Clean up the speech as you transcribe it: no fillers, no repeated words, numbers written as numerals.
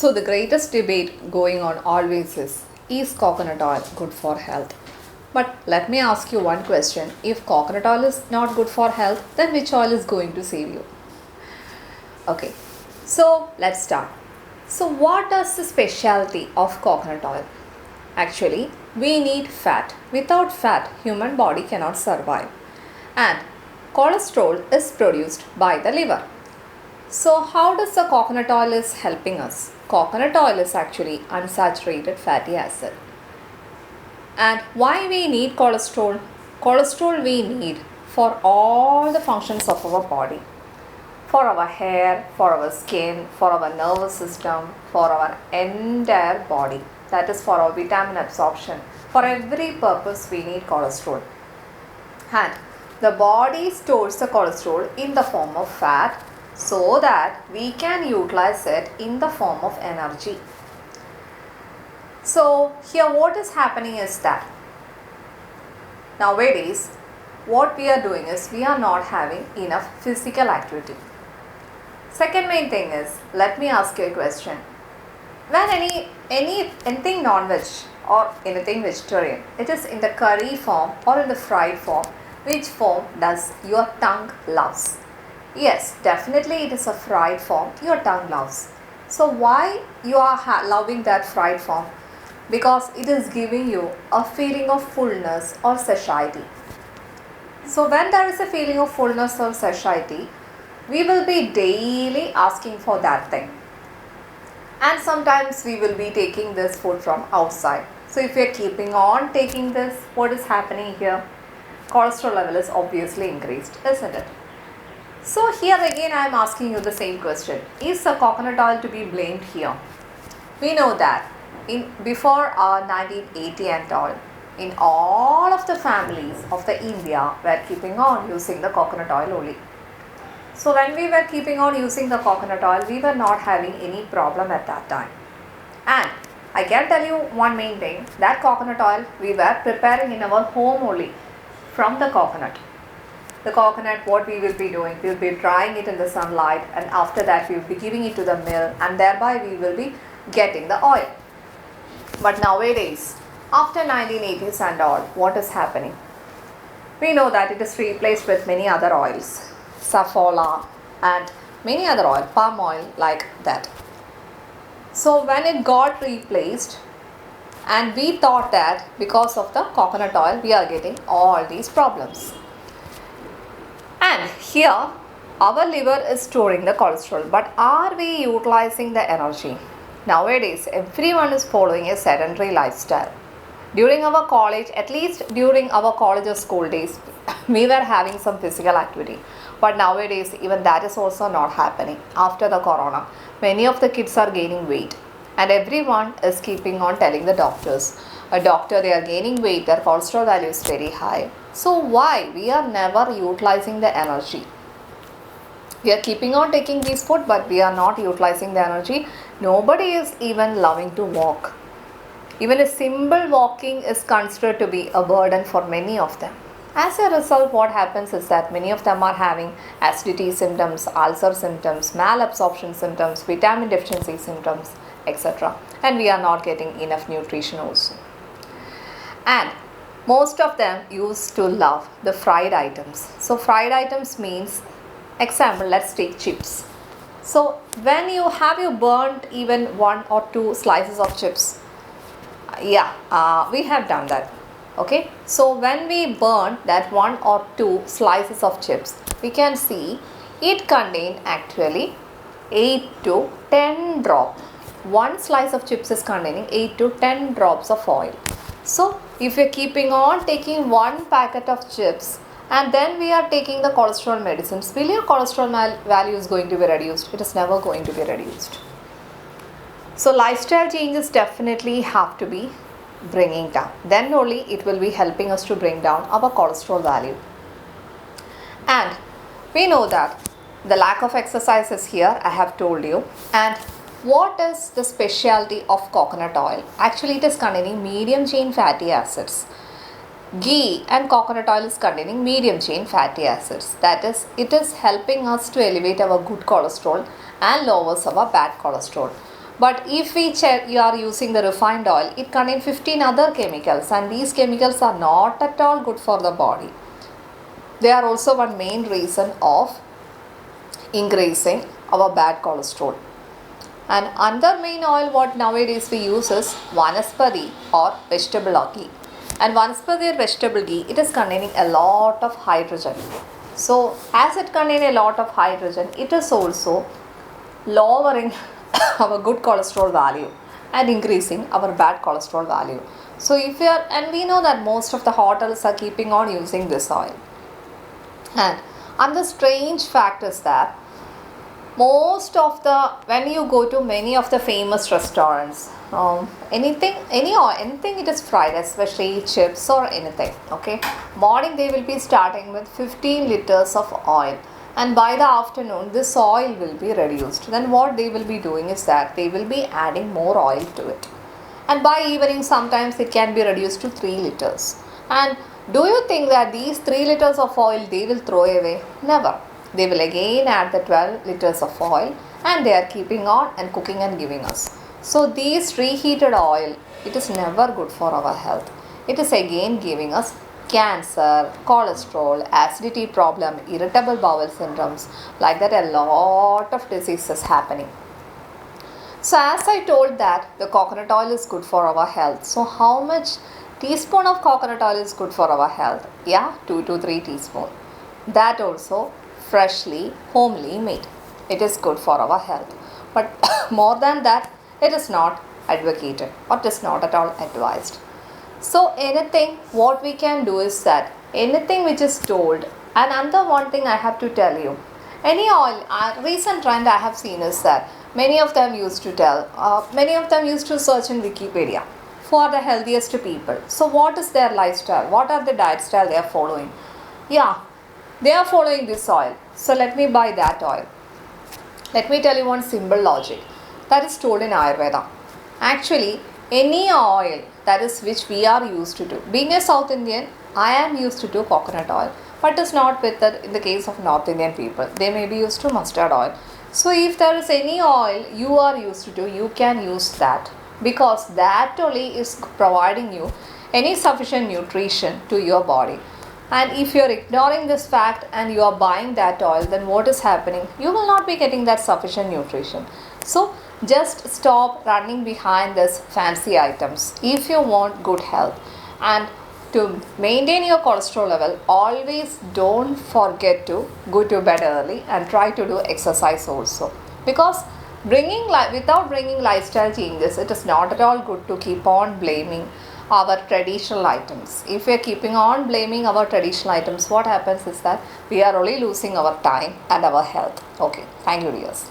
So the greatest debate going on always is coconut oil good for health? But let me ask you one question. If coconut oil is not good for health, then which oil is going to save you? Okay, so let's start. So what is the specialty of coconut oil? Actually, we need fat. Without fat, human body cannot survive. And cholesterol is produced by the liver. So how does the coconut oil is helping us? Coconut oil is actually unsaturated fatty acid. And why we need cholesterol? Cholesterol we need for all the functions of our body. For our hair, for our skin, for our nervous system, for our entire body. That is for our vitamin absorption. For every purpose we need cholesterol. And the body stores the cholesterol in the form of fat so that we can utilize it in the form of energy. So here what is happening is that nowadays what we are doing is we are not having enough physical activity. Second main thing is, let me ask you a question. When anything non-veg or anything vegetarian, it is in the curry form or in the fried form, which form does your tongue loves? Yes, definitely it is a fried form your tongue loves. So why you are loving that fried form? Because it is giving you a feeling of fullness or satiety. So when there is a feeling of fullness or satiety, we will be daily asking for that thing. And sometimes we will be taking this food from outside. So if we are keeping on taking this, what is happening here? Cholesterol level is obviously increased, isn't it? So here again I am asking you the same question. Is the coconut oil to be blamed here? We know that before 1980 and all, in all of the families of the India were keeping on using the coconut oil only. So when we were keeping on using the coconut oil, we were not having any problem at that time. And I can tell you one main thing, that coconut oil we were preparing in our home only from the coconut. The coconut, what we will be doing, we will be drying it in the sunlight, and after that we will be giving it to the mill, and thereby we will be getting the oil. But nowadays, after 1980s and all, what is happening? We know that it is replaced with many other oils, safflower and many other oil, palm oil like that. So when it got replaced, and we thought that because of the coconut oil we are getting all these problems. And here our liver is storing the cholesterol, but are we utilizing the energy? Nowadays everyone is following a sedentary lifestyle. During our college, at least during our college or school days, we were having some physical activity. But nowadays, even that is also not happening. After the corona, many of the kids are gaining weight. And everyone is keeping on telling the doctors, a doctor, they are gaining weight, their cholesterol value is very high. So why? We are never utilizing the energy. We are keeping on taking these food, but we are not utilizing the energy. Nobody is even loving to walk. Even a simple walking is considered to be a burden for many of them. As a result, what happens is that many of them are having acidity symptoms, ulcer symptoms, malabsorption symptoms, vitamin deficiency symptoms, etc. And we are not getting enough nutrition also. And most of them used to love the fried items. So fried items means, example, let's take chips. So when you burnt even one or two slices of chips, we have done that. Okay, so when we burn that one or two slices of chips, we can see it contained actually 8 to 10 drops. One slice of chips is containing 8 to 10 drops of oil. So if we are keeping on taking one packet of chips and then we are taking the cholesterol medicines, will your cholesterol value is going to be reduced? It is never going to be reduced. So lifestyle changes definitely have to be bringing down. Then only it will be helping us to bring down our cholesterol value. And we know that the lack of exercise is here, I have told you. And what is the specialty of coconut oil? Actually, it is containing medium chain fatty acids. Ghee and coconut oil is containing medium chain fatty acids. That is, it is helping us to elevate our good cholesterol and lowers our bad cholesterol. But if we check, you are using the refined oil, it contains 15 other chemicals, and these chemicals are not at all good for the body. They are also one main reason of increasing our bad cholesterol. And another main oil what nowadays we use is vanaspati or vegetable ghee. And vanaspati or vegetable ghee, it is containing a lot of hydrogen. So as it contains a lot of hydrogen, it is also lowering our good cholesterol value and increasing our bad cholesterol value. So if you are, and we know that most of the hotels are keeping on using this oil. And another strange fact is that most of the, when you go to many of the famous restaurants, anything it is fried, especially chips or anything, okay, morning they will be starting with 15 liters of oil, and by the afternoon this oil will be reduced. Then what they will be doing is that they will be adding more oil to it, and by evening sometimes it can be reduced to 3 liters. And do you think that these 3 liters of oil they will throw away? Never. They will again add the 12 liters of oil, and they are keeping on and cooking and giving us. So these reheated oil, it is never good for our health. It is again giving us cancer, cholesterol, acidity problem, irritable bowel syndromes, like that a lot of diseases happening. So as I told that the coconut oil is good for our health. So how much teaspoon of coconut oil is good for our health? Yeah, 2 to 3 teaspoon. That also freshly, homely made. It is good for our health. But more than that, it is not advocated or it is not at all advised. So anything, what we can do is that anything which is told, and another one thing I have to tell you, any oil, recent trend I have seen is that many of them used to search in Wikipedia for the healthiest people. So what is their lifestyle? What are the diet style they are following? Yeah, they are following this oil. So let me buy that oil. Let me tell you one simple logic that is told in Ayurveda. Actually, any oil that is which we are used to do. Being a South Indian, I am used to do coconut oil, but it is not with the, in the case of North Indian people. They may be used to mustard oil. So if there is any oil you are used to do, you can use that, because that only is providing you any sufficient nutrition to your body. And if you are ignoring this fact and you are buying that oil, then what is happening? You will not be getting that sufficient nutrition. So just stop running behind this fancy items if you want good health. And to maintain your cholesterol level, always don't forget to go to bed early and try to do exercise also. Because without bringing lifestyle changes, it is not at all good to keep on blaming our traditional items. If we are keeping on blaming our traditional items, what happens is that we are only losing our time and our health. Okay, thank you dears.